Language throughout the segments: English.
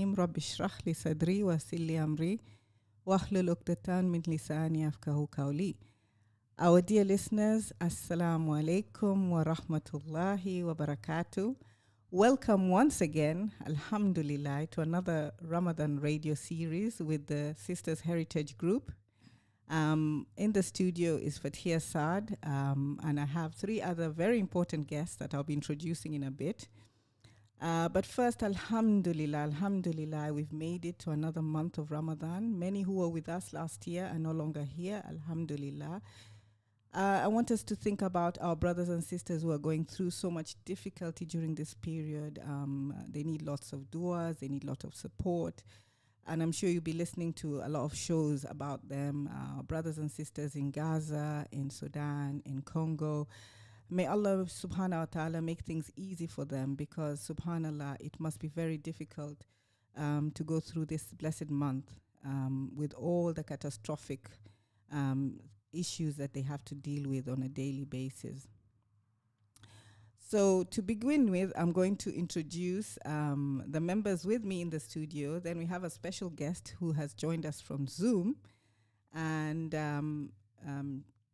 رب اشرح لي صدري ويسر لي أمري واحلل عقدة من لساني يفقهوا قولي. Our dear listeners, Assalamu alaikum wa rahmatullahi wa barakatuh. Welcome once again, Alhamdulillah, to another Ramadan radio series with the Sisters Heritage Group. In the studio is Fatihiya Saad, and I have three other very important guests that I'll be introducing in a bit. But first, Alhamdulillah, we've made it to another month of Ramadan. Many who were with us last year are no longer here, Alhamdulillah. I want us to think about our brothers and sisters who are going through so much difficulty during this period. They need lots of du'as, they need lots of support. And I'm sure you'll be listening to a lot of shows about them, brothers and sisters in Gaza, in Sudan, in Congo. May Allah subhanahu wa ta'ala make things easy for them, because subhanallah, it must be very difficult to go through this blessed month with all the catastrophic issues that they have to deal with on a daily basis. So to begin with, I'm going to introduce the members with me in the studio. Then we have a special guest who has joined us from Zoom, and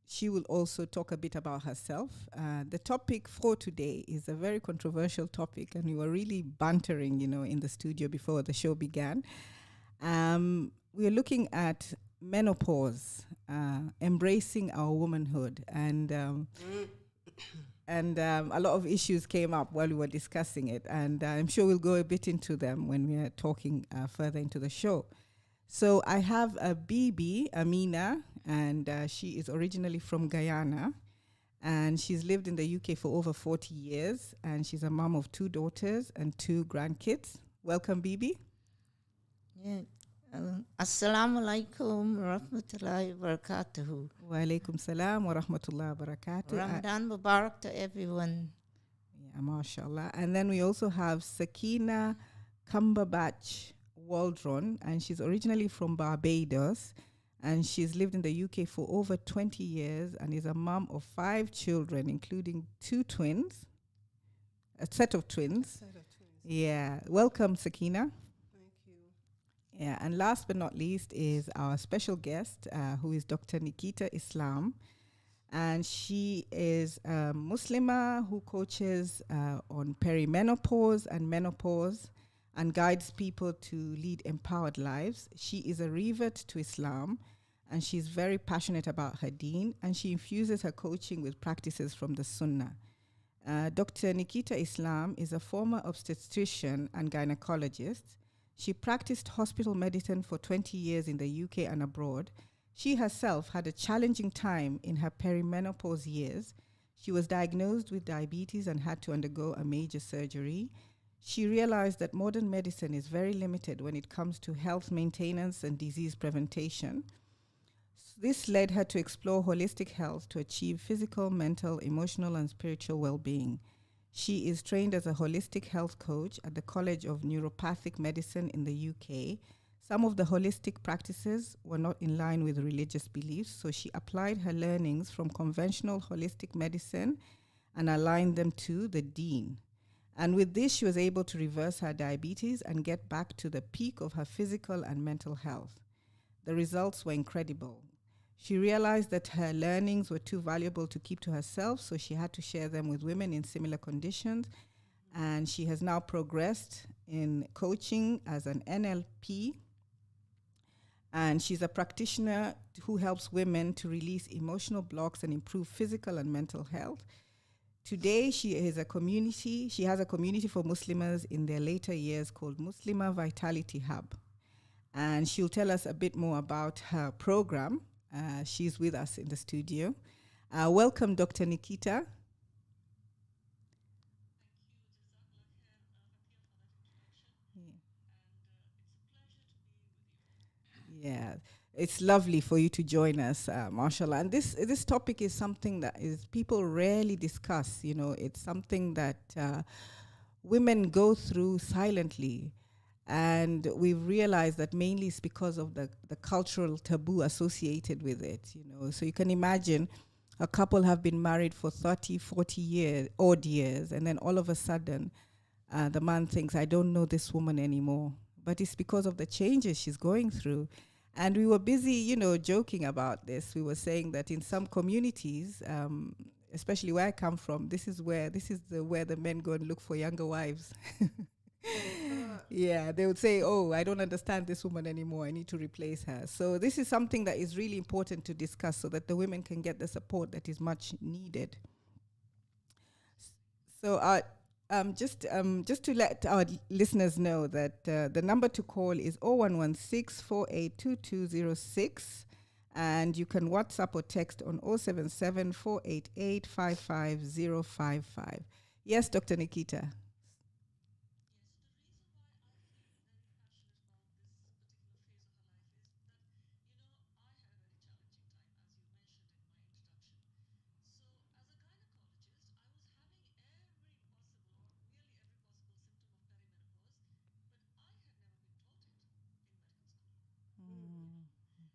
she will also talk a bit about herself. The topic for today is a very controversial topic, and we were really bantering, in the studio before the show began. We are looking at menopause, embracing our womanhood, and a lot of issues came up while we were discussing it, and I'm sure we'll go a bit into them when we are talking further into the show. So I have a Bibi, Amina, and she is originally from Guyana, and she's lived in the UK for over 40 years, and she's a mom of 2 daughters and 2 grandkids. Welcome, Bibi. Yeah. Assalamu alaikum wa rahmatullahi wa barakatuhu. Wa alaikum salam wa rahmatullahi wa barakatuh. Ramadan Mubarak to everyone. Yeah, mashallah. And then we also have Sakina Cumberbatch Waldron, and she's originally from Barbados, and she's lived in the UK for over 20 years and is a mom of 5 children, including 2 twins, a set of twins. Yeah. Welcome, Sakina. Yeah, and last but not least is our special guest, who is Dr. Nikita Islam. And she is a Muslimah who coaches on perimenopause and menopause and guides people to lead empowered lives. She is a revert to Islam, and she's very passionate about her deen, and she infuses her coaching with practices from the Sunnah. Dr. Nikita Islam is a former obstetrician and gynecologist. She practiced hospital medicine for 20 years in the UK and abroad. She herself had a challenging time in her perimenopause years. She was diagnosed with diabetes and had to undergo a major surgery. She realized that modern medicine is very limited when it comes to health maintenance and disease prevention. This led her to explore holistic health to achieve physical, mental, emotional, and spiritual well-being. She is trained as a holistic health coach at the College of Neuropathic Medicine in the UK. Some of the holistic practices were not in line with religious beliefs, so she applied her learnings from conventional holistic medicine and aligned them to the deen. And with this, she was able to reverse her diabetes and get back to the peak of her physical and mental health. The results were incredible. She realized that her learnings were too valuable to keep to herself, so she had to share them with women in similar conditions. And she has now progressed in coaching as an NLP. And she's a practitioner who helps women to release emotional blocks and improve physical and mental health. Today, she has a community for Muslims in their later years called Muslimah Vitality Hub. And she'll tell us a bit more about her program. She's with us in the studio. Welcome, Dr. Nikita. Yeah, it's lovely for you to join us, mashallah. And this topic is something that is people rarely discuss. It's something that women go through silently. And we've realized that mainly it's because of the cultural taboo associated with it, So you can imagine a couple have been married for 30, 40 odd years, and then all of a sudden the man thinks, I don't know this woman anymore. but it's because of the changes she's going through. And we were busy, joking about this. We were saying that in some communities, especially where I come from, this is where the men go and look for younger wives. Yeah, they would say, "Oh, I don't understand this woman anymore. I need to replace her." So this is something that is really important to discuss, so that the women can get the support that is much needed. So, just to let our listeners know that the number to call is 0116 482206, and you can WhatsApp or text on 077 488 55055. Yes, Dr. Nikita. Mm, yeah.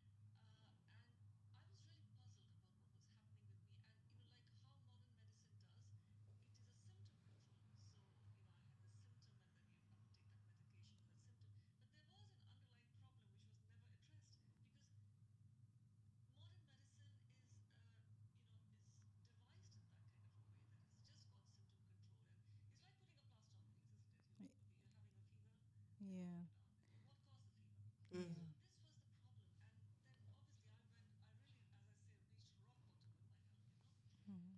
Mm. Yeah. Mm, mm, mm.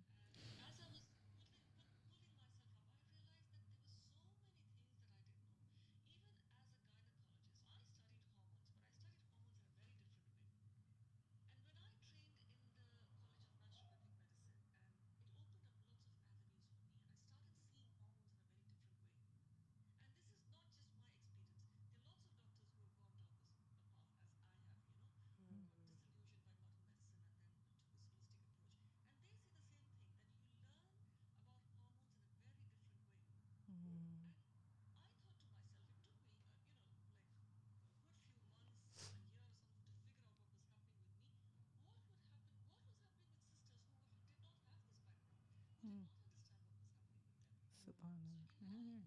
Subhanallah. Mm.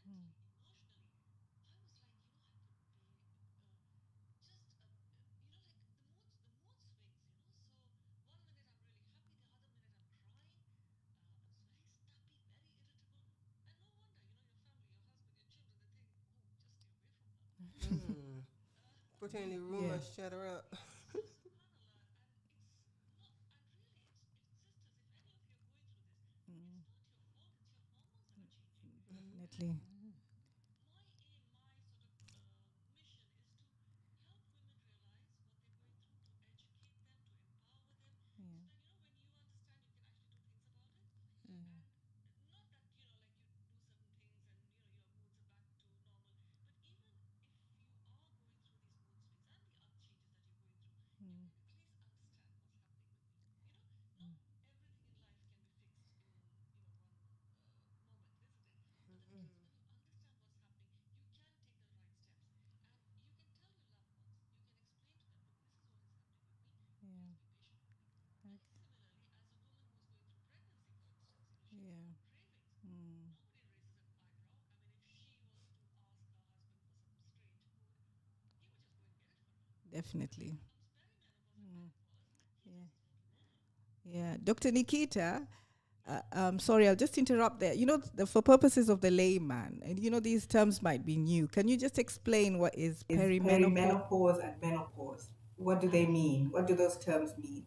Mm, mm, Mm. Put in the room yeah. and shut her up. Mm, Mm. definitely. Yeah. Mm. Yeah. Mm, mm, yeah. Yeah. Okay. Yeah. Mm, definitely. Mm, yeah. Yeah. Dr. Nikita, sorry, I'll just interrupt there. For purposes of the layman, and these terms might be new. Can you just explain what is Is perimenopause? perimenopause and menopause. What do they mean? What do those terms mean?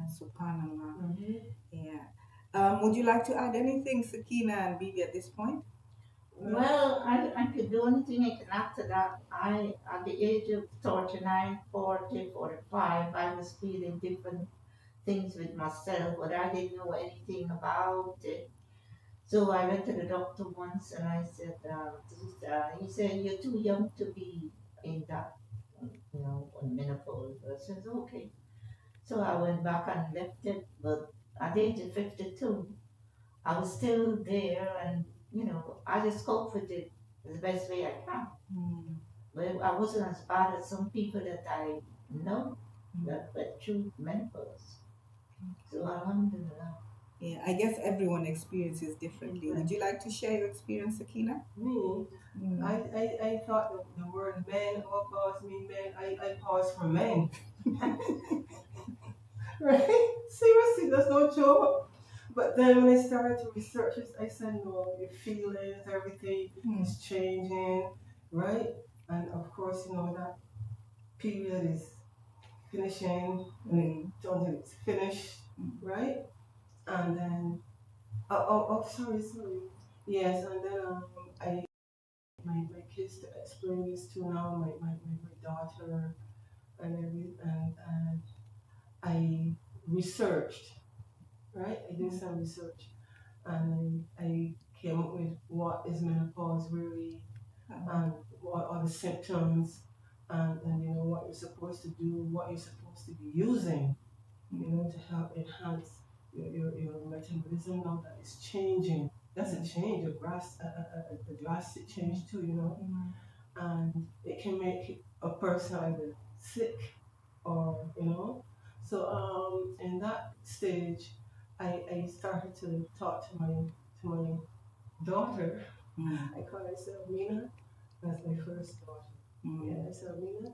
Subhanallah. Mhm. Yeah. Would you like to add anything, Sakina and Bibi, at this point? Well, I could do anything I can add to that. At the age of 39, 40, 45, I was feeling different things with myself, but I didn't know anything about it. So I went to the doctor once and I said, he said, you're too young to be in that, on menopause. I said, okay. So I went back and left it, but at the age of 52, I was still there and, I just cope with it the best way I can. Mm. But I wasn't as bad as some people that I know that went through menopause. So alhamdulillah. Yeah, I guess everyone experiences differently. Would you like to share your experience, Sakina? Me, I thought the word men or pause mean men. I pause for men. Right? Seriously, that's no joke. But then when I started to research it, I said, no, your feelings, everything is changing, right? And of course, that period is finishing, and it's finished, right? And then, sorry. Yes, and then I my kids to explain this to now, my daughter and I researched, right? I did some research and I came up with what is menopause really and what are the symptoms and what you're supposed to do, what you're supposed to be using, to help enhance your metabolism now that is changing. That's a change, a drastic change too, and it can make a person either sick or in that stage I started to talk to my daughter. I call her Mina. That's my first daughter. Yeah, Mina.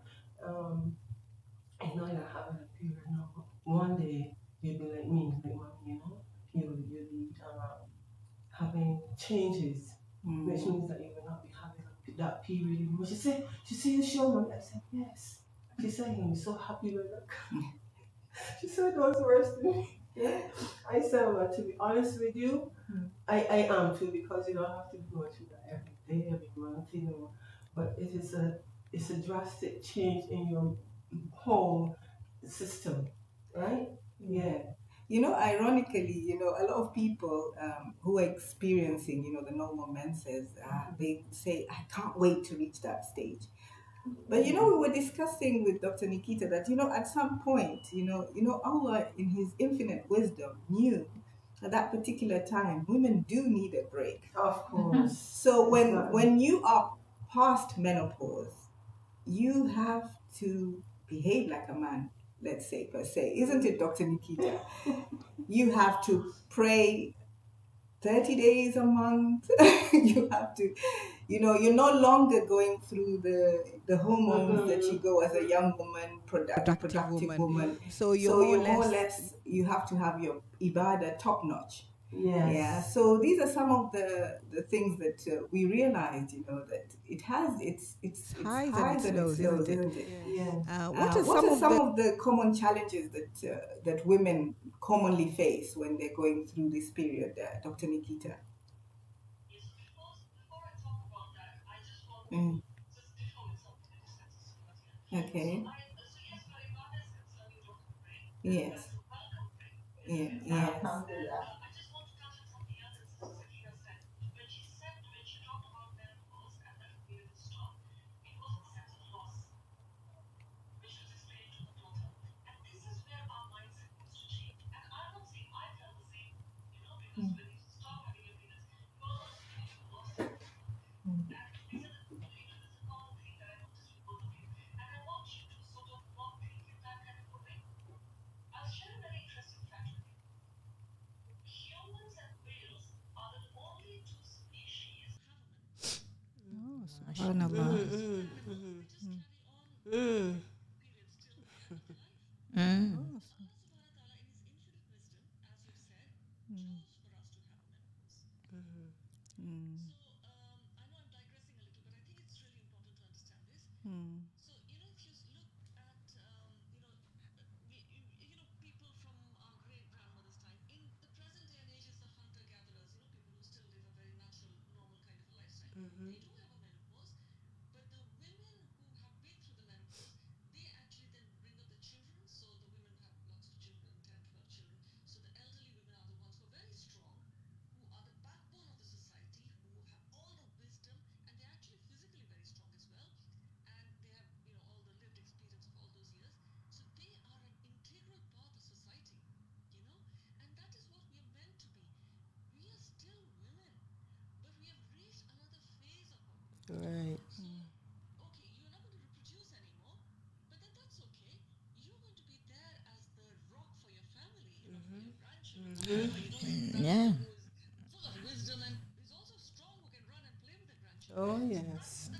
I know you're having a period now. One day you'll be like me, like mommy, you'll be having changes, which means that you will not be having that period anymore. She said, you sure, mommy? I said, yes. She said, you'll be so happy with it. She said those words to me. Yeah. I said, well, to be honest with you, I am too, because you don't have to go through that every day, every month, But it's a drastic change in your whole system, right? Yeah. Ironically, a lot of people who are experiencing, the normal menses, they say, I can't wait to reach that stage. But we were discussing with Dr. Nikita that at some point, Allah in His infinite wisdom knew at that particular time women do need a break. Of course. So when you are past menopause, you have to behave like a man, let's say per se, isn't it, Dr. Nikita? You have to pray 30 days a month. You have to, you're no longer going through the hormones that you go as a young woman, productive woman. So you're more or less, you have to have your ibadah top notch. Yes. Yeah. So these are some of the things that we realized, that it has its highs and its lows, isn't it? Yeah. What are some of the common challenges that women commonly face when they're going through this period, Dr. Nikita? Mm. Okay. Yes. Yeah. Yes. Alhamdulillah. Oh, subhanallah. Mm. Mm. Right. Yeah. Oh yes.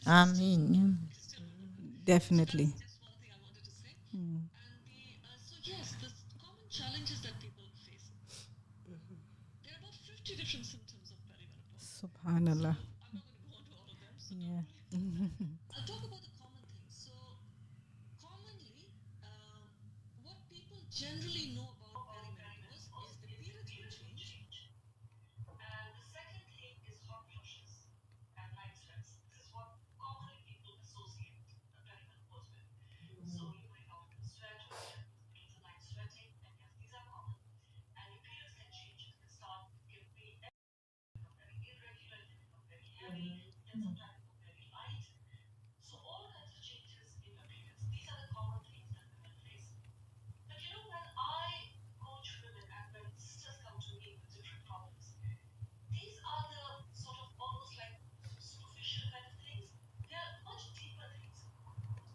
I mean, Definitely. Mm. Subhanallah. Yeah.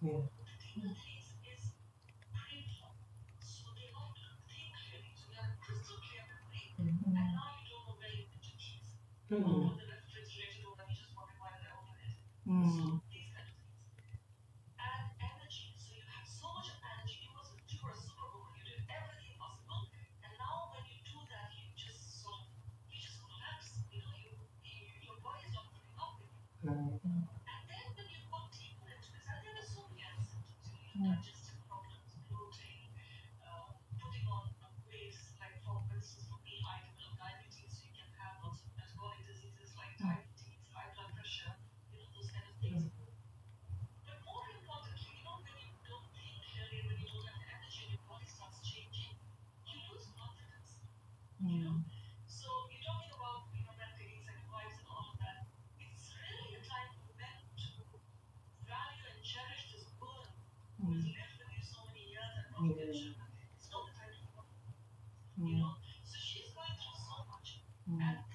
Yeah. Mm. Mm. Right. Mm. Mm. Yeah. Mm. Mm.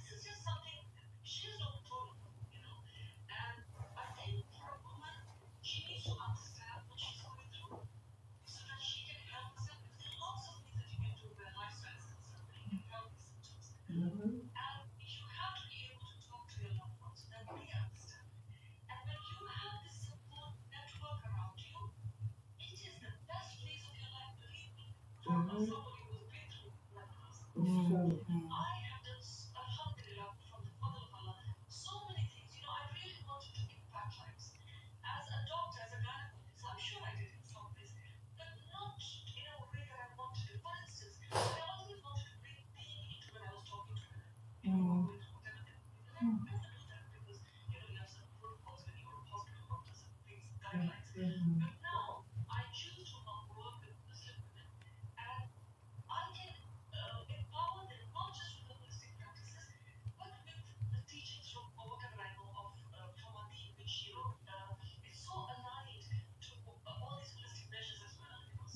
Mm-hmm. Mm-hmm. It's Mm. true. Mm. Mm. Mm-hmm.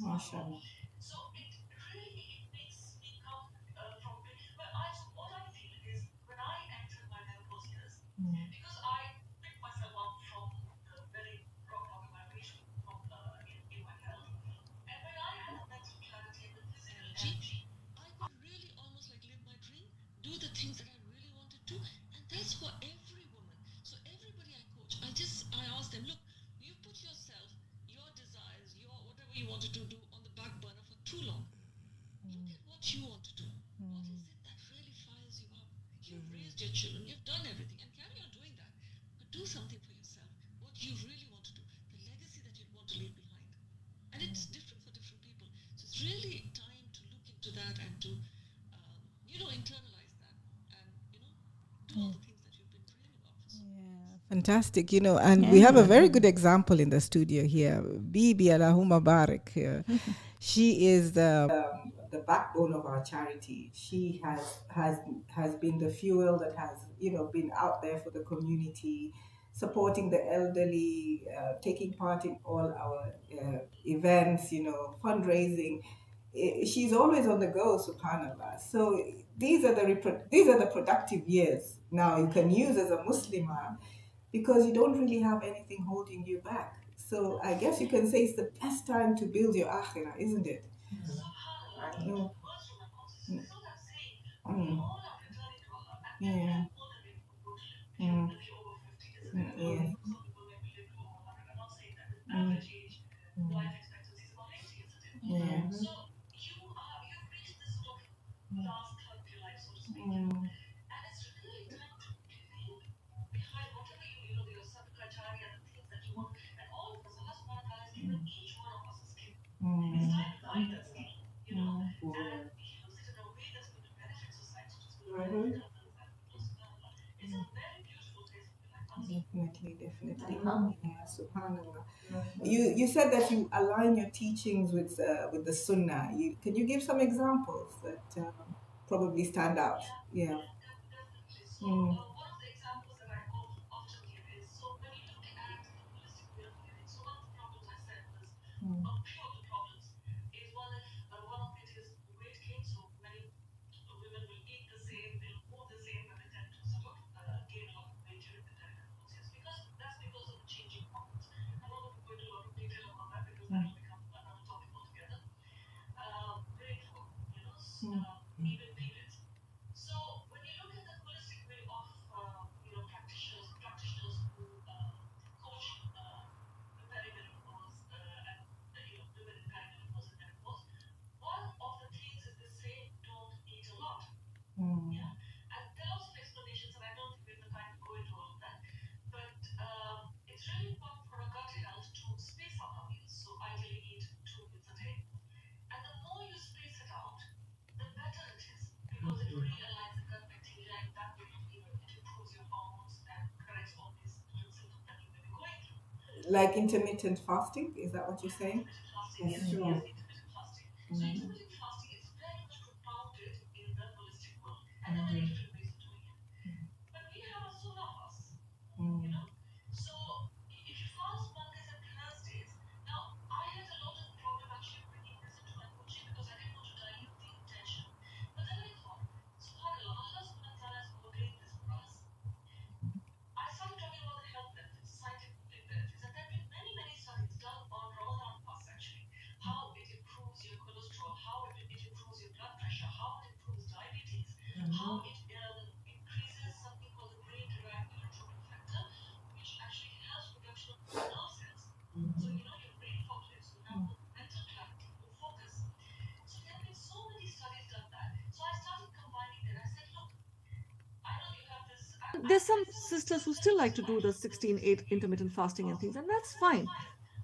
MashaAllah. Mm. Mm. Mm. Fantastic, and we have a very good example in the studio here. Bibi Alahuma Barak here. She is the backbone of our charity. She has been the fuel that has been out there for the community, supporting the elderly, taking part in all our events, fundraising. She's always on the go, subhanallah. So these are the productive years now you can use as a Muslimah, because you don't really have anything holding you back. So I guess you can say it's the best time to build your akhirah, isn't it? Mm. Mm. Yeah. Mm. Mm. Yeah. Mm. Yeah. Mm. Mm. Mhm. Definitely, definitely. Yeah, subhanallah. You said that you align your teachings with the sunnah. Can you give some examples that probably stand out? Yeah. Mm. Mm. Mm. Like intermittent fasting, is that what you're saying? It's true. Mm. Mm. There's some sisters who still like to do the 16/8 intermittent fasting and things, and that's fine.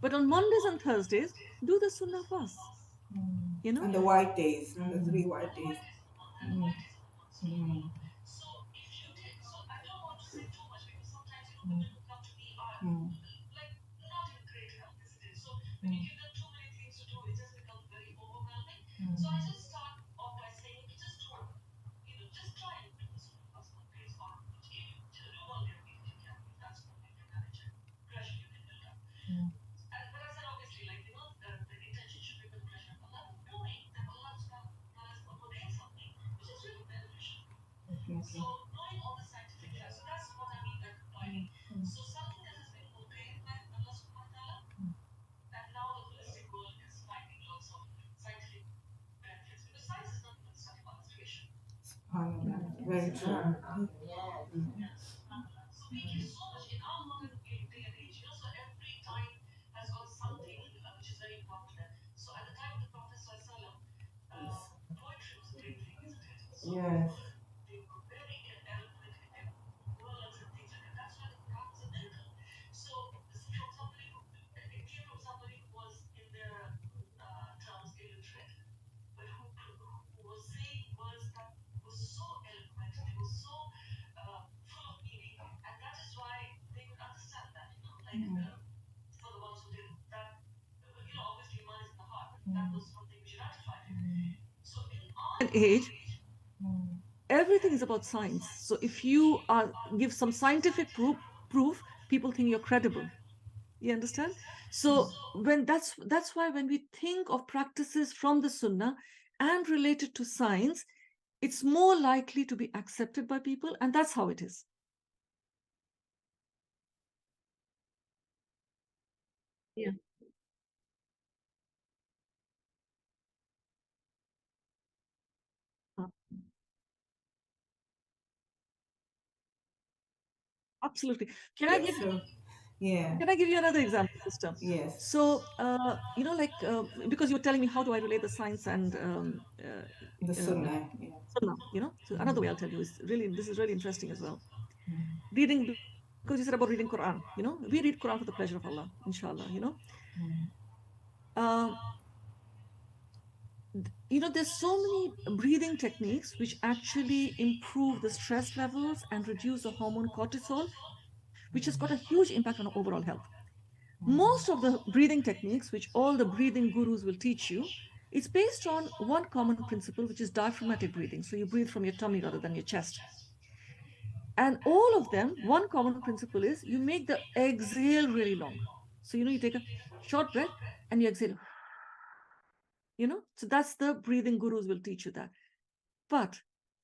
But on Mondays and Thursdays, do the sunnah fast. You know, And the white days, the 3 white days. Mm. Mm. Mm. Definitely. SubhanAllah. Very true. Yes. An age, everything is about science. So if you are give some scientific proof, people think you're credible. You understand? So when that's why when we think of practices from the Sunnah and related to science, it's more likely to be accepted by people, and that's how it is. Yeah. Uh, Absolutely. Can I give So, yeah, Can I give you another example, sister? yes, So, like because you were telling me how do I relate the science and the um, Sunnah. Yeah. sunnah, So another way I'll tell you is really this is really interesting as well. Reading, because you said about reading Quran, we read Quran for the pleasure of Allah, inshallah. Um, there's so many breathing techniques which actually improve the stress levels and reduce the hormone cortisol, which has got a huge impact on our overall health. Most of the breathing techniques, which all the breathing gurus will teach you, is based on one common principle, which is diaphragmatic breathing. So you breathe from your tummy rather than your chest. And all of them, one common principle is you make the exhale really long. So, you take a short breath and you exhale, So that's the breathing gurus will teach you that. But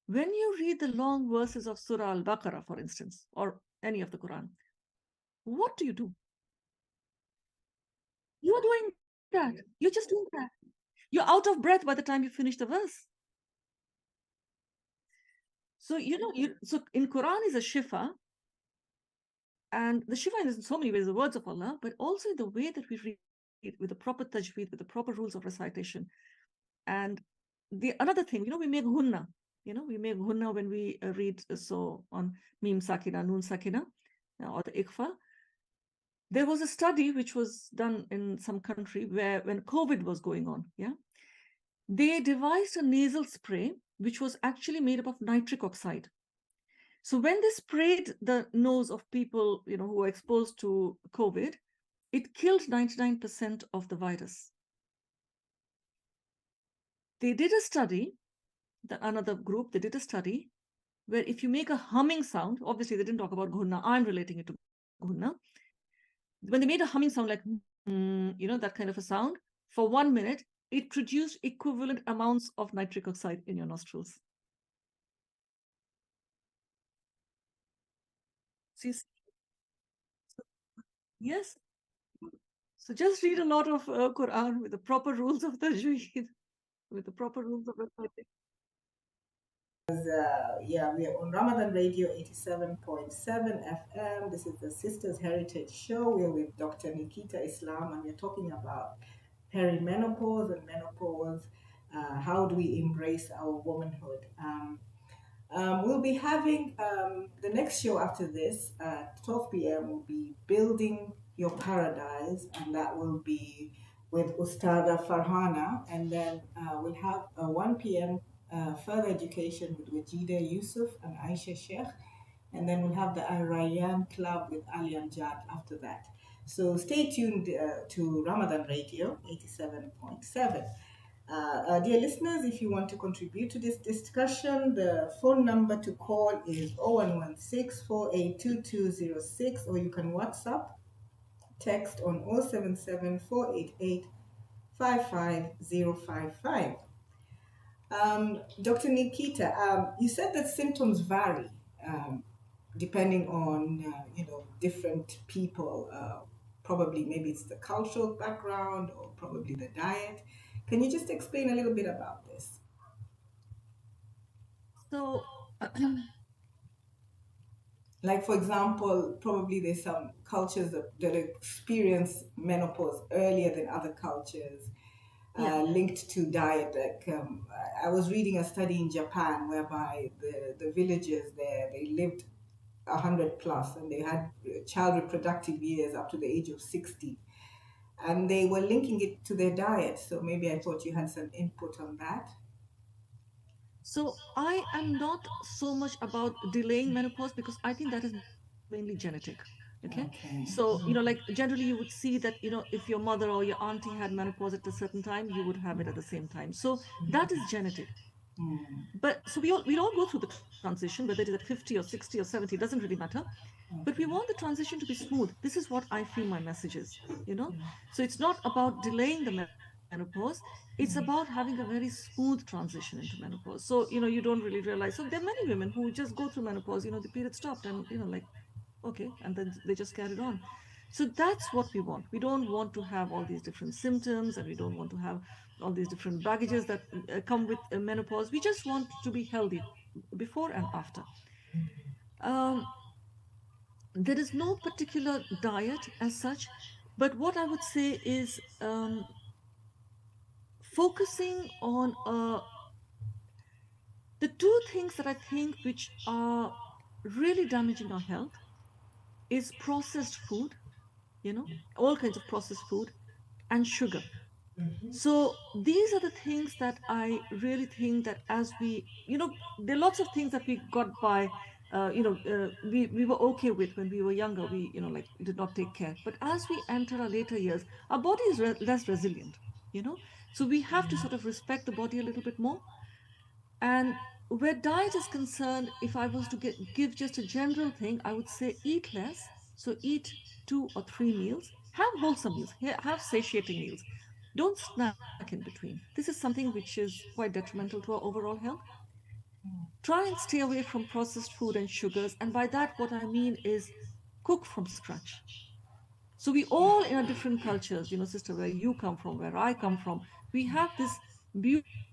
when you read the long verses of Surah Al Baqarah, for instance, or any of the Quran, what do? You are doing that. You're just doing that. You're out of breath by the time you finish the verse. So so in Quran is a shifa, and the shifa is in so many ways the words of Allah, but also in the way that we read it with the proper tajweed, with the proper rules of recitation. And the another thing, we make hunna. We make hunna when we read so on mim sakina, noon sakina, or the ikfa. There was a study which was done in some country where when COVID was going on, they devised a nasal spray which was actually made up of nitric oxide. So when they sprayed the nose of people, who were exposed to COVID, it killed 99% of the virus. They did a study, another group, they did a study where if you make a humming sound, obviously they didn't talk about gunna, I'm relating it to gunna. When they made a humming sound like, that kind of a sound, for 1 minute, it produced equivalent amounts of nitric oxide in your nostrils. So yes. So just read a lot of Quran with the proper rules of tajweed, with the proper rules of recitation. Yeah, we are on Ramadan Radio 87.7 FM. This is the Sisters Heritage Show. We're with Dr. Nikita Islam, and we're talking about perimenopause and menopause. How do we embrace our womanhood? We'll be having the next show after this at 12 p.m. will be Building Your Paradise, and that will be with Ustada Farhana. And then we'll have 1 p.m. Further education with Wajida Yusuf and Aisha Sheikh. And then we'll have the Al Rayyan Club with Ali Amjad after that. So stay tuned to Ramadan Radio 87.7. Dear listeners, if you want to contribute to this discussion, the phone number to call is 0116 or you can WhatsApp text on 077 Dr. Nikita, you said that symptoms vary depending on different people. Probably maybe it's the cultural background or probably the diet. Can you just explain a little bit about this? So, Like, for example, probably there's some cultures that experience menopause earlier than other cultures, linked to diet. Like, I was reading a study in Japan whereby the villagers there, they lived 100 plus and they had child reproductive years up to the age of 60. And they were linking it to their diet. So maybe I thought you had some input on that. so I am not so much about delaying menopause because I think that is mainly genetic. Okay. Okay. So, like generally you would see that, if your mother or your auntie had menopause at a certain time, you would have it at the same time. So that is genetic. Mm. But so we all go through the transition, whether it is at 50 or 60 or 70, it doesn't really matter. But we Okay. want the transition to be smooth. This is what I feel my message is, you know. So it's not about delaying the menopause, it's about having a very smooth transition into menopause. So, you don't really realize. So there are many women who just go through menopause, the period stopped and, like, okay, and then they just carried on. So that's what we want. We don't want to have all these different symptoms, and we don't want to have all these different baggages that come with menopause. We just want to be healthy before and after. um, there is no particular diet as such, but what I would say is, focusing on the two things that I think which are really damaging our health is processed food, all kinds of processed food, and sugar. So these are the things that I really think that as there are lots of things that we got by, we were okay with when we were younger. We, like, did not take care. But as we enter our later years, our body is less resilient, you know. So we have to sort of respect the body a little bit more. And where diet is concerned, if I was to give just a general thing, I would say eat less. So eat 2 or 3 meals, have wholesome meals, have satiating meals. Don't snack in between. This is something which is quite detrimental to our overall health. Try and stay away from processed food and sugars. And by that, what I mean is cook from scratch. So we all in our different cultures, sister, where you come from, where I come from, we have this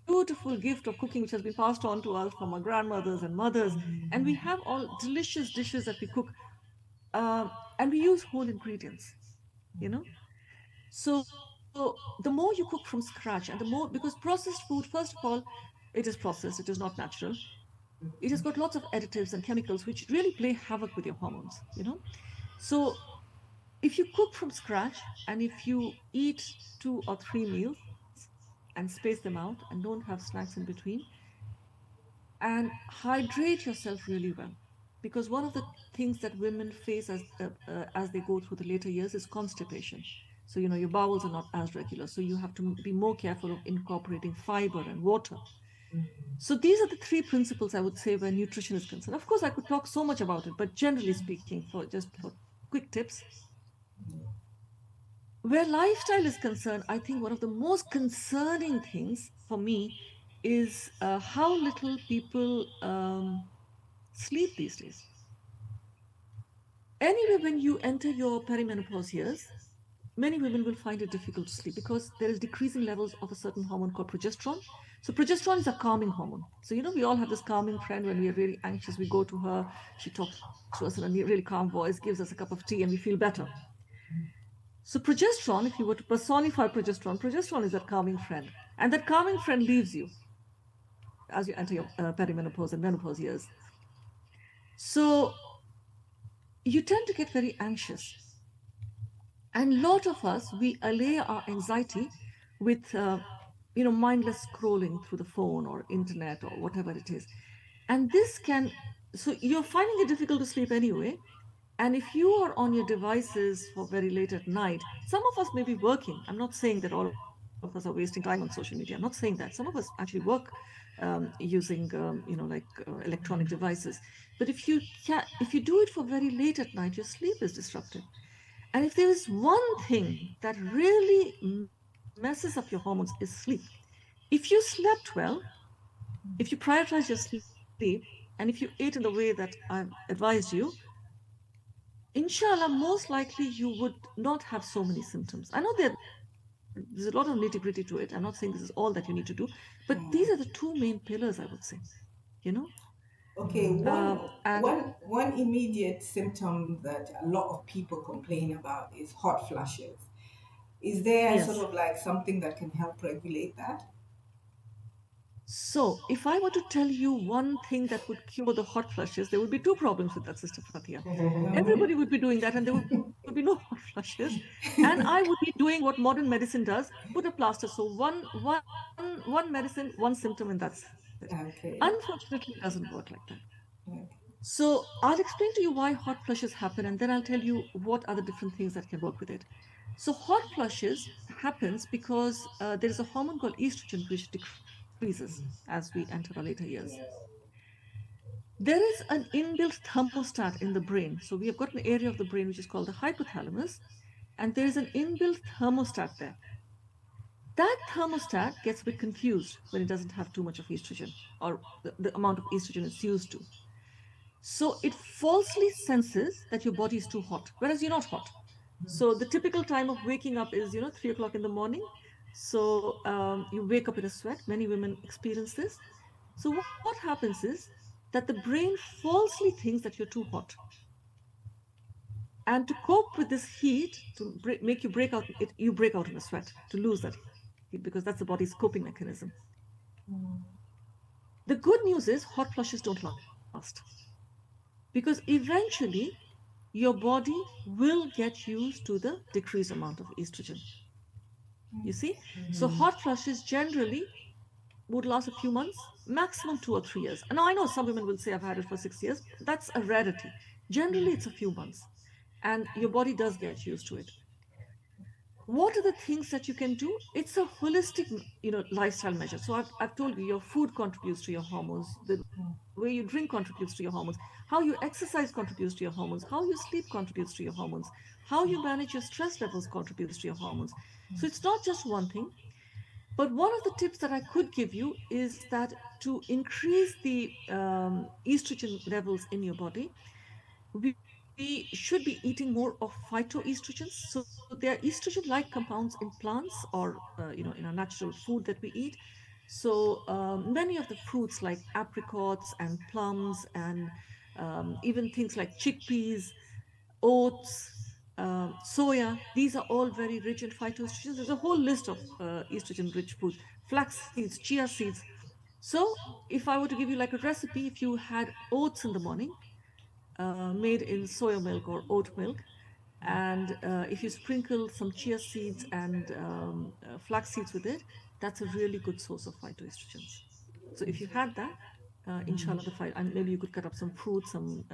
beautiful gift of cooking which has been passed on to us from our grandmothers and mothers. And we have all delicious dishes that we cook, and we use whole ingredients, you know. So the more you cook from scratch, and the more, because processed food, first of all, it is processed, it is not natural. It has got lots of additives and chemicals which really play havoc with your hormones. So if you cook from scratch and if you eat 2 or 3 meals and space them out and don't have snacks in between, and hydrate yourself really well, because one of the things that women face as they go through the later years is constipation. So your bowels are not as regular, so you have to be more careful of incorporating fiber and water. So these are the three principles I would say where nutrition is concerned. Of course, I could talk so much about it, but generally speaking, for quick tips, where lifestyle is concerned, I think one of the most concerning things for me is how little people sleep these days. Anyway, when you enter your perimenopause years, many women will find it difficult to sleep because there is decreasing levels of a certain hormone called progesterone. So progesterone is a calming hormone. So we all have this calming friend. When we are really anxious, we go to her, she talks to us in a really calm voice, gives us a cup of tea, and we feel better. So progesterone, if you were to personify progesterone is that calming friend. And that calming friend leaves you as you enter your perimenopause and menopause years. So you tend to get very anxious. And a lot of us, we allay our anxiety with, mindless scrolling through the phone or internet or whatever it is. And this can, so you're finding it difficult to sleep anyway. And if you are on your devices for very late at night, some of us may be working. I'm not saying that all of us are wasting time on social media. I'm not saying that. Some of us actually work using, electronic devices. But if you do it for very late at night, your sleep is disrupted. And if there is one thing that really messes up your hormones is sleep. If you slept well, if you prioritize your sleep, and if you ate in the way that I've advised you, inshallah, most likely you would not have so many symptoms. I know there's a lot of nitty gritty to it. I'm not saying this is all that you need to do, but these are the two main pillars, I would say. You know, Okay, one and one one immediate symptom that a lot of people complain about is hot flushes. Is there yes. sort of like something that can help regulate that? So, if I were to tell you one thing that would cure the hot flushes, there would be two problems with that, Sister Fatia. Everybody would be doing that, and there would be no hot flushes. And I would be doing what modern medicine does: put a plaster. So one medicine, one symptom, and that's it. Okay. Unfortunately, it doesn't work like that. Okay. So I'll explain to you why hot flushes happen, and then I'll tell you what are the different things that can work with it. So hot flushes happens because there is a hormone called estrogen which decreases as we enter our later years. There is an inbuilt thermostat in the brain. So we have got an area of the brain which is called the hypothalamus, and there is an inbuilt thermostat there. That thermostat gets a bit confused when it doesn't have too much of estrogen, or the amount of estrogen it's used to. So it falsely senses that your body is too hot, whereas you're not hot. So the typical time of waking up is, 3 o'clock in the morning. So you wake up in a sweat. Many women experience this. So what happens is that the brain falsely thinks that you're too hot. And to cope with this heat, to make you break out, you break out in a sweat to lose that heat because that's the body's coping mechanism. The good news is hot flushes don't last because eventually your body will get used to the decreased amount of estrogen. You see? So hot flushes generally would last a few months, maximum 2 or 3 years. And now I know some women will say, I've had it for 6 years. That's a rarity. Generally, it's a few months. And your body does get used to it. What are the things that you can do? It's a holistic, lifestyle measure. So I've told you your food contributes to your hormones, the way you drink contributes to your hormones, how you exercise contributes to your hormones, how you sleep contributes to your hormones, how you manage your stress levels contributes to your hormones. So it's not just one thing. But one of the tips that I could give you is that to increase the estrogen levels in your body, we should be eating more of phytoestrogens. So they are estrogen-like compounds in plants or in our natural food that we eat. So many of the fruits like apricots and plums and even things like chickpeas, oats, soya, these are all very rich in phytoestrogens. There's a whole list of estrogen-rich foods, flax seeds, chia seeds. So if I were to give you like a recipe, if you had oats in the morning, made in soya milk or oat milk. And if you sprinkle some chia seeds and flax seeds with it, that's a really good source of phytoestrogens. So if you had that, inshallah, and maybe you could cut up some fruit, some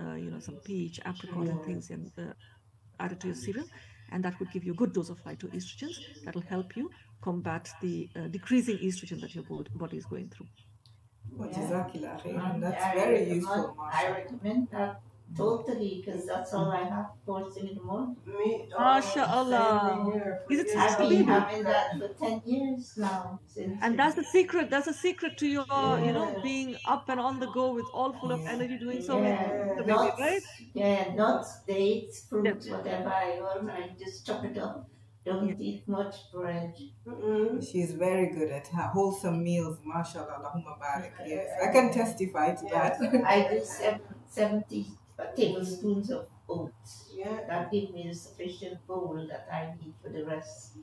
peach, apricot, and things, and add it to your cereal, and that would give you a good dose of phytoestrogens. That'll help you combat the decreasing estrogen that your body is going through. Yeah. Jazakillah khairan. That's I very recommend, useful, I mashallah. recommend that totally because that's all I have first thing in the morning. Me, MashaAllah. same here for Is it years. since I've the been baby? having that for 10 years now. And that's a secret. That's a secret to your, Yeah. being up and on the go with all full of energy, doing so many things with Yeah, the baby, right? nuts, dates, Yeah. fruits, whatever I want, I just chop it up. Yeah. Don't eat much bread. She's very good at her wholesome meals, mashallah, Allahumma barik. Yes, I can testify to that. I do 70 tablespoons of oats. Yeah. That gives me a sufficient bowl that I need for the rest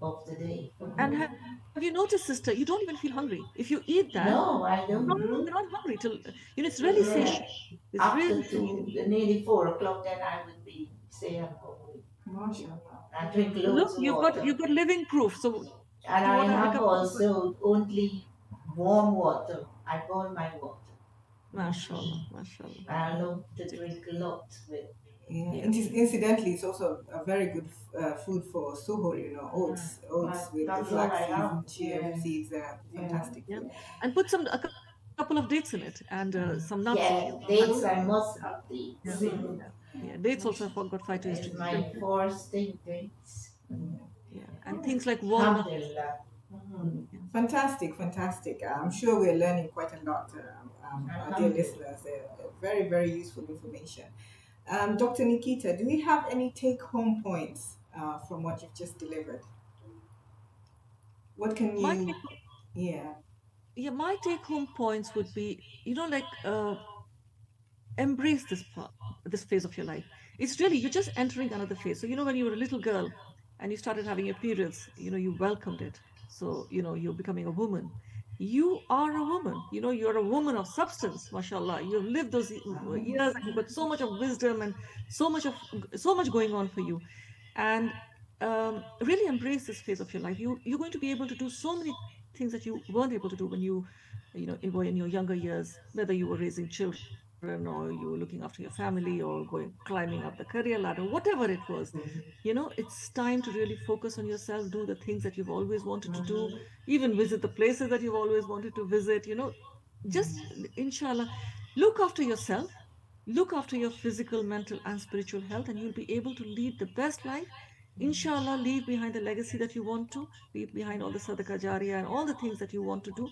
of the day. And have you noticed, sister, you don't even feel hungry. If you eat that, No, I you're don't. not hungry till, it's really Yeah. satiating. It's After really satiating. nearly 4 o'clock, then I would be say I'm hungry. Mashallah. I drink Look, loads of you've got water. you've got living proof. So do And you I want to have become also only warm water. I boil my water. mashallah, mashallah. I love to drink a lot with. Yeah. Yeah. Incidentally, it's also a very good food for suhoor, oats with the That's all flax I seeds have. and chia seeds. Fantastic. Yeah. food. And put a couple of dates in it and some nuts if you Yeah, fancy. dates I must have dates. Yeah. Yeah. Dates also have got It's phytoestrogen. my first thing, dates. Yeah. And things like walnuts. Alhamdulillah. Fantastic, fantastic. I'm sure we're learning quite a lot, our dear listeners. Very, very useful information. Dr. Nikita, do we have any take-home points from what you've just delivered? What can My you? take, Yeah. yeah, my take home points would be, embrace this phase of your life. It's really, you're just entering another phase. So, when you were a little girl and you started having your periods, you welcomed it. So, you're becoming a woman. You are a woman. You're a woman of substance, mashallah. You've lived those years and you've got so much of wisdom and so much going on for you. And really embrace this phase of your life. You're going to be able to do so many things that you weren't able to do when you were in your younger years, whether you were raising children or you were looking after your family or going climbing up the career ladder, whatever it was, it's time to really focus on yourself, do the things that you've always wanted to do, even visit the places that you've always wanted to visit, just inshallah, look after yourself, look after your physical, mental, and spiritual health, and you'll be able to lead the best life. Inshallah, leave behind the legacy that you want to, leave behind all the sadaqah jariyah and all the things that you want to do.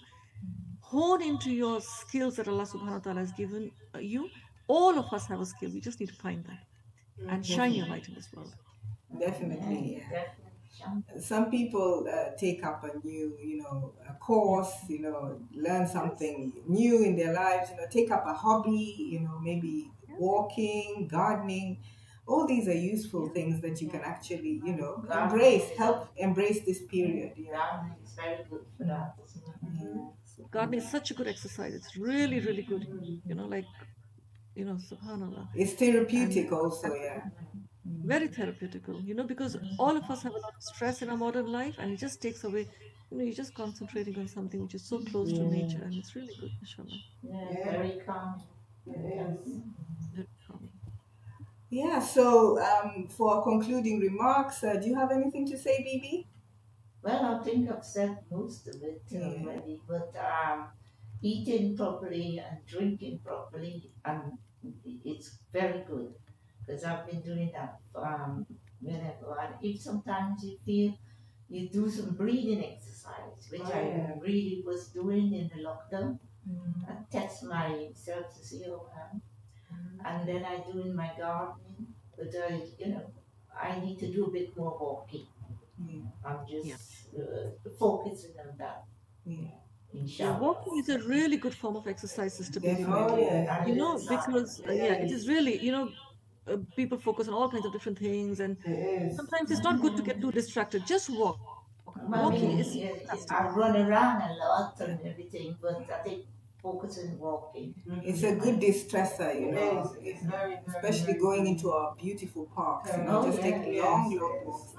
Hone into your skills that Allah subhanahu wa ta'ala has given you. All of us have a skill. We just need to find that and shine your light in this world. Definitely, yeah. Definitely. Some people take up a new, a course, learn something new in their lives, take up a hobby, maybe walking, gardening. All these are useful things that you can actually, help embrace this period. Gardening is very good for that. Gardening is such a good exercise. It's really, really good. Subhanallah. It's therapeutic also, yeah. Very therapeutical, because all of us have a lot of stress in our modern life, and it just takes away, you're just concentrating on something which is so close to nature, and it's really good, inshallah. Yeah, very calm. Yes. Very calming. Yeah, so for concluding remarks, do you have anything to say, Bibi? Well, I think I've said most of it already, but eating properly and drinking properly, and it's very good because I've been doing that whenever. And if sometimes you feel you do some breathing exercise, which I really was doing in the lockdown, I test myself to see how and then I do in my gardening, but I need to do a bit more walking. I'm just focusing on that. Yeah, walking is a really good form of exercise, Sister Bibi. Definitely. Because it is really, people focus on all kinds of different things, and sometimes it's not good to get too distracted. Just walk. Walking is fantastic. I run around a lot and everything, but I think focusing on walking. It's a good distressor, It's very, especially going into our beautiful parks. Just take long walks.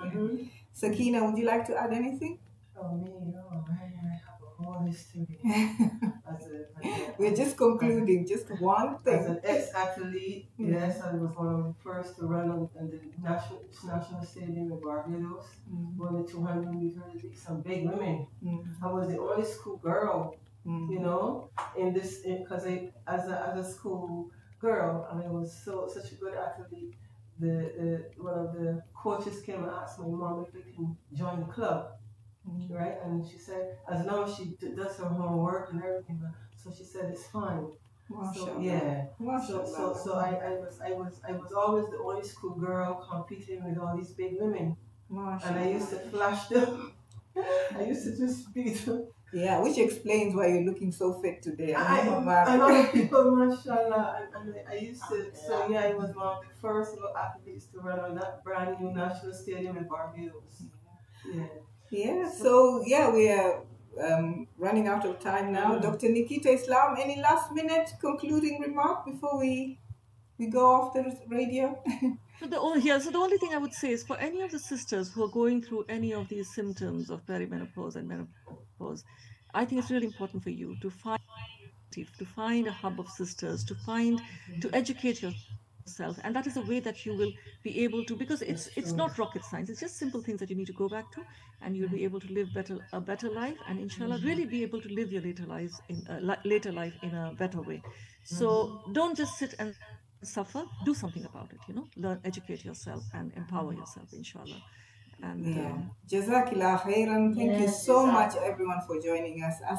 Sakina, would you like to add anything? Oh, me, oh, man, I have a whole history. We're just concluding, just one As thing. an ex-athlete, yes, I was one of the first to run on the national stadium in Barbados. Run the 200 meters, some big women. I was the only school girl, in this, because as a school girl, and I was such a good athlete. One of the coaches came and asked my mom if we can join the club, right? And she said as long as she does her homework and everything, so she said it's fine. So yeah, so I was always the only school girl competing with all these big women, and I used to flash them. I used to just beat them. Yeah, which explains why you're looking so fit today. And other people, mashallah, and I used to, I was one of the first little athletes to run on that brand new national stadium in Barbados. Yeah, so we are running out of time now. Dr. Nikita Islam, any last minute concluding remark before we go off the radio? So the only thing I would say is for any of the sisters who are going through any of these symptoms of perimenopause and menopause, I think it's really important for you to find a hub of sisters, to educate yourself, and that is a way that you will be able to, because it's not rocket science, it's just simple things that you need to go back to, and you'll be able to live a better life, and inshallah really be able to live your later life in a better way. So don't just sit and suffer, do something about it, learn, educate yourself and empower yourself, inshallah. And Jazakillah khairan. Thank you so much everyone for joining us.